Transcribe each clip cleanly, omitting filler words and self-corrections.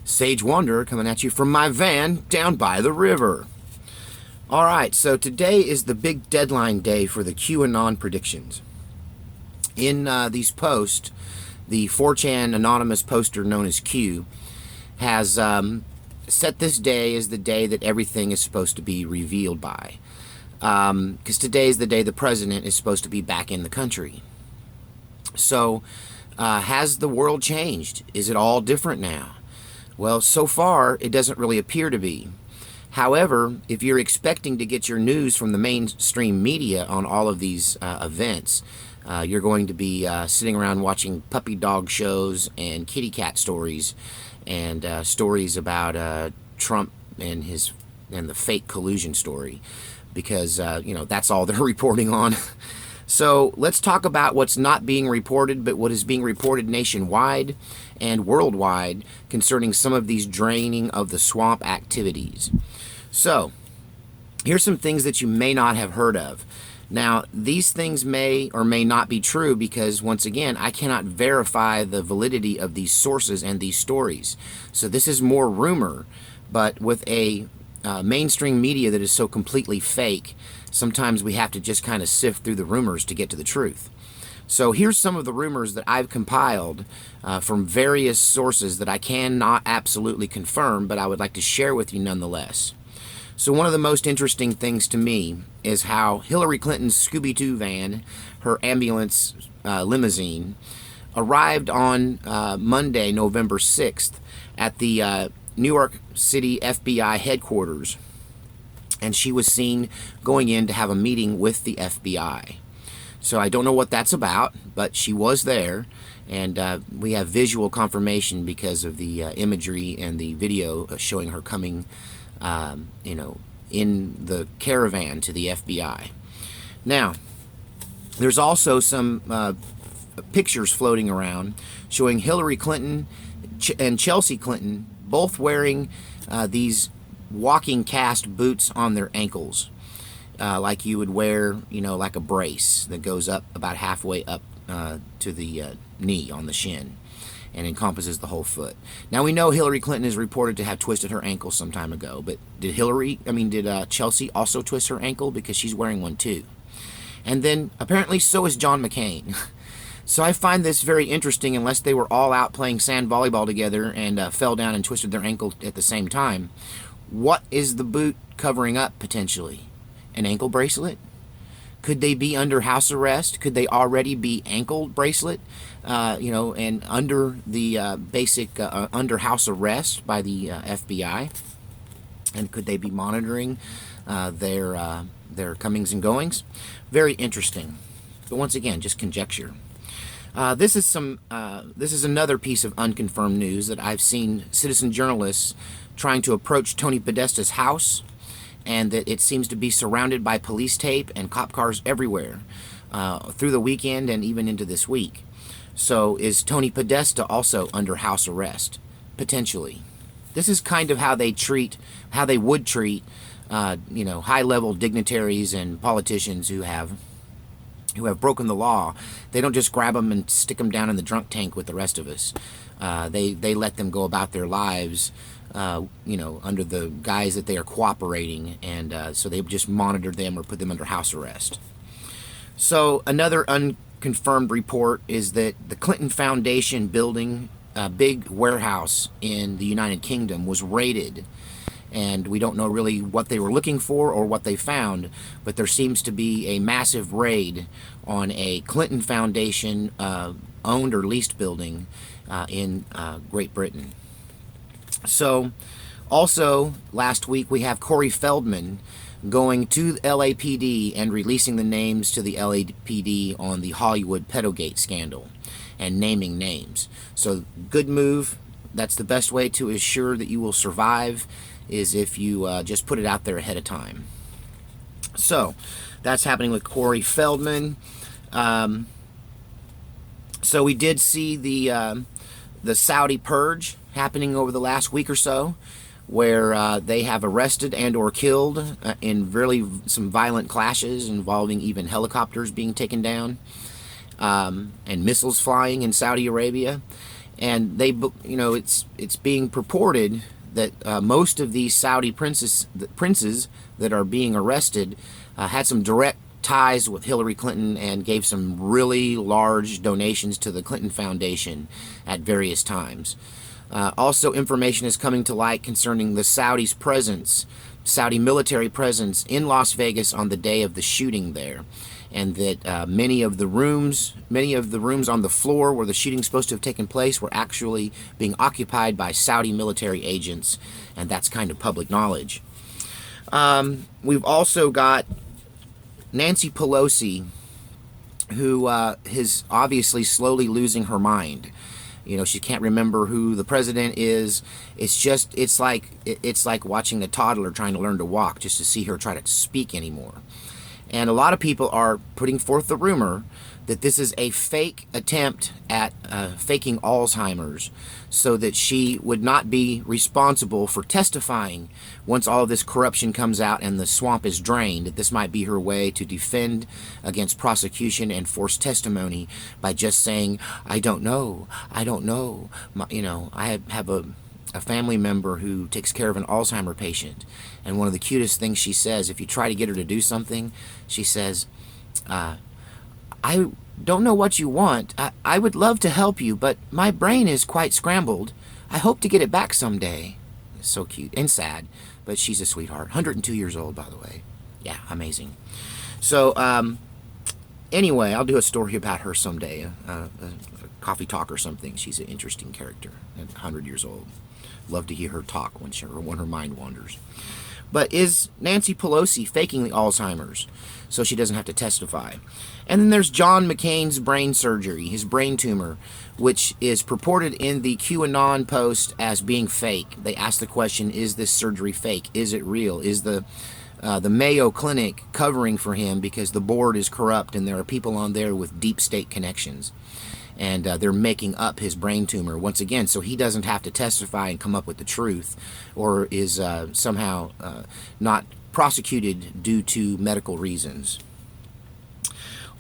Sage Wanderer coming at you from my van down by the river. All right, so today is the big deadline day for the QAnon predictions. In these posts, the 4chan anonymous poster known as Q has set this day as the day that everything is supposed to be revealed by. Because today is the day the president is supposed to be back in the country. So, has the world changed? Is it all different now? Well, so far, it doesn't really appear to be. However, if you're expecting to get your news from the mainstream media on all of these events, you're going to be sitting around watching puppy dog shows and kitty cat stories and stories about Trump and the fake collusion story, because that's all they're reporting on. So let's talk about what's not being reported, but what is being reported nationwide and worldwide concerning some of these draining of the swamp activities. So here's some things that you may not have heard of. Now, these things may or may not be true because, once again, I cannot verify the validity of these sources and these stories. So this is more rumor, but with a mainstream media that is so completely fake, sometimes we have to just kind of sift through the rumors to get to the truth. So here's some of the rumors that I've compiled from various sources that I cannot absolutely confirm, but I would like to share with you nonetheless. So one of the most interesting things to me is how Hillary Clinton's Scooby-Doo van, her ambulance limousine, arrived on Monday, November 6th at the New York City FBI headquarters, and she was seen going in to have a meeting with the FBI. So I don't know what that's about, but she was there, and we have visual confirmation because of the imagery and the video showing her coming, in the caravan to the FBI. Now, there's also some pictures floating around showing Hillary Clinton and Chelsea Clinton both wearing these walking cast boots on their ankles, like you would wear, like a brace that goes up about halfway up to the knee on the shin and encompasses the whole foot. Now, we know Hillary Clinton is reported to have twisted her ankle some time ago, but did Chelsea also twist her ankle? Because she's wearing one too. And then apparently so is John McCain. So I find this very interesting, unless they were all out playing sand volleyball together and fell down and twisted their ankle at the same time. What is the boot covering up potentially? An ankle bracelet? Could they be under house arrest? Could they already be ankle bracelet, and under the basic under house arrest by the FBI? And could they be monitoring their comings and goings? Very interesting. But once again, just conjecture. This is another piece of unconfirmed news that I've seen citizen journalists trying to approach Tony Podesta's house, and that it seems to be surrounded by police tape and cop cars everywhere through the weekend and even into this week. So is Tony Podesta also under house arrest? Potentially. This is kind of how they would treat high-level dignitaries and politicians who have broken the law. They don't just grab them and stick them down in the drunk tank with the rest of us. They let them go about their lives, under the guise that they are cooperating, and so they just monitor them or put them under house arrest. So another unconfirmed report is that the Clinton Foundation building, a big warehouse in the United Kingdom, was raided. And we don't know really what they were looking for or what they found, but there seems to be a massive raid on a Clinton Foundation owned or leased building in Great Britain. So, also, last week we have Corey Feldman going to LAPD and releasing the names to the LAPD on the Hollywood pedogate scandal and naming names. So, good move. That's the best way to assure that you will survive, is if you just put it out there ahead of time. So, that's happening with Corey Feldman. So we did see the Saudi purge happening over the last week or so, where they have arrested and or killed in really some violent clashes involving even helicopters being taken down and missiles flying in Saudi Arabia. and it's being purported that most of these Saudi princes that are being arrested had some direct ties with Hillary Clinton and gave some really large donations to the Clinton Foundation at various times. Also, information is coming to light concerning the Saudi military presence in Las Vegas on the day of the shooting there, and that many of the rooms on the floor where the shooting is supposed to have taken place were actually being occupied by Saudi military agents, and that's kind of public knowledge. We've also got Nancy Pelosi, who is obviously slowly losing her mind. She can't remember who the president is. It's like watching a toddler trying to learn to walk, just to see her try to speak anymore. And a lot of people are putting forth the rumor that this is a fake attempt at faking Alzheimer's, so that she would not be responsible for testifying once all of this corruption comes out and the swamp is drained. That this might be her way to defend against prosecution and forced testimony by just saying, I don't know. I have a family member who takes care of an Alzheimer patient, and one of the cutest things she says, if you try to get her to do something, she says, I don't know what you want. I would love to help you, but my brain is quite scrambled. I hope to get it back someday. It's so cute and sad, but she's a sweetheart. 102 years old, by the way. Yeah, amazing. So, anyway, I'll do a story about her someday, a coffee talk or something. She's an interesting character, 100 years old. Love to hear her talk when her mind wanders. But is Nancy Pelosi faking the Alzheimer's so she doesn't have to testify? And then there's John McCain's brain surgery, his brain tumor, which is purported in the QAnon post as being fake. They ask the question, is this surgery fake? Is it real? Is the Mayo Clinic covering for him because the board is corrupt and there are people on there with deep state connections? And they're making up his brain tumor once again so he doesn't have to testify and come up with the truth, or is somehow not prosecuted due to medical reasons.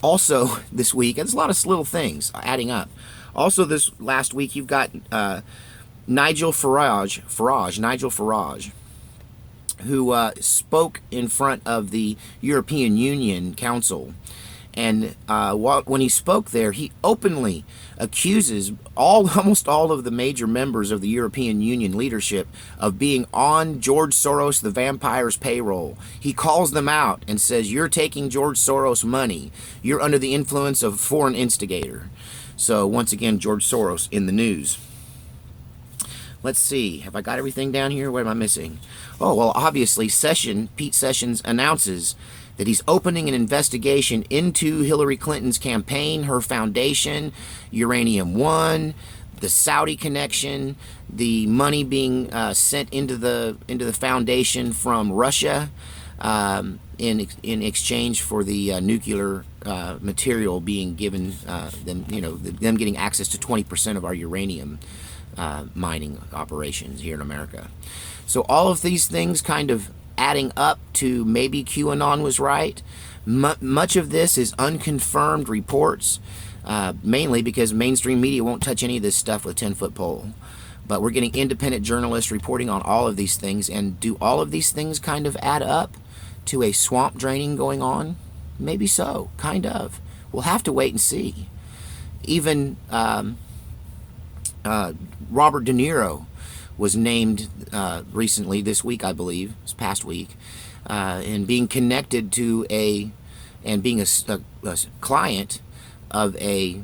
Also this week, and there's a lot of little things adding up. Also this last week, you've got Nigel Farage, who spoke in front of the European Union Council. And when he spoke there, he openly accuses almost all of the major members of the European Union leadership of being on George Soros, the vampire's payroll. He calls them out and says, you're taking George Soros money. You're under the influence of a foreign instigator. So once again, George Soros in the news. Let's see. Have I got everything down here? What am I missing? Oh, well, obviously, Pete Sessions announces that he's opening an investigation into Hillary Clinton's campaign, her foundation, Uranium One, the Saudi connection, the money being sent into the foundation from Russia in exchange for the nuclear material being given them, them getting access to 20% of our uranium mining operations here in America. So all of these things kind of adding up to maybe QAnon was right. Much of this is unconfirmed reports, mainly because mainstream media won't touch any of this stuff with a 10-foot pole. But we're getting independent journalists reporting on all of these things. And do all of these things kind of add up to a swamp draining going on? Maybe so, kind of. We'll have to wait and see. Even Robert De Niro was named recently, this week I believe, this past week, and being connected to being a client of a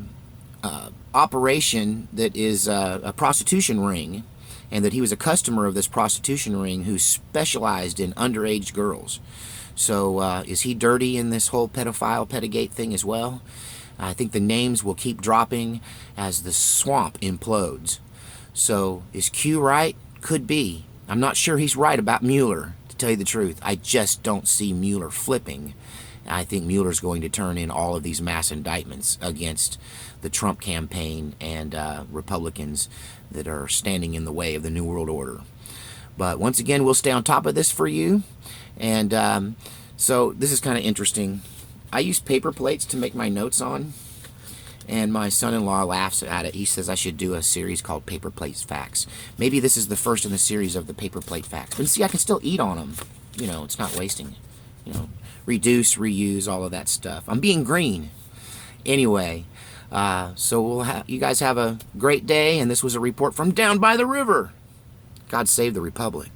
operation that is a prostitution ring, and that he was a customer of this prostitution ring who specialized in underage girls. So is he dirty in this whole pedogate thing as well? I think the names will keep dropping as the swamp implodes. So is Q right? Could be. I'm not sure he's right about Mueller, to tell you the truth. I just don't see Mueller flipping. I think Mueller's going to turn in all of these mass indictments against the Trump campaign and Republicans that are standing in the way of the New World Order. But once again, we'll stay on top of this for you. And so this is kind of interesting. I use paper plates to make my notes on. And my son-in-law laughs at it. He says I should do a series called Paper Plate Facts. Maybe this is the first in the series of the Paper Plate Facts. But see, I can still eat on them. You know, it's not wasting. You know, reduce, reuse, all of that stuff. I'm being green. Anyway, so you guys have a great day. And this was a report from down by the river. God save the Republic.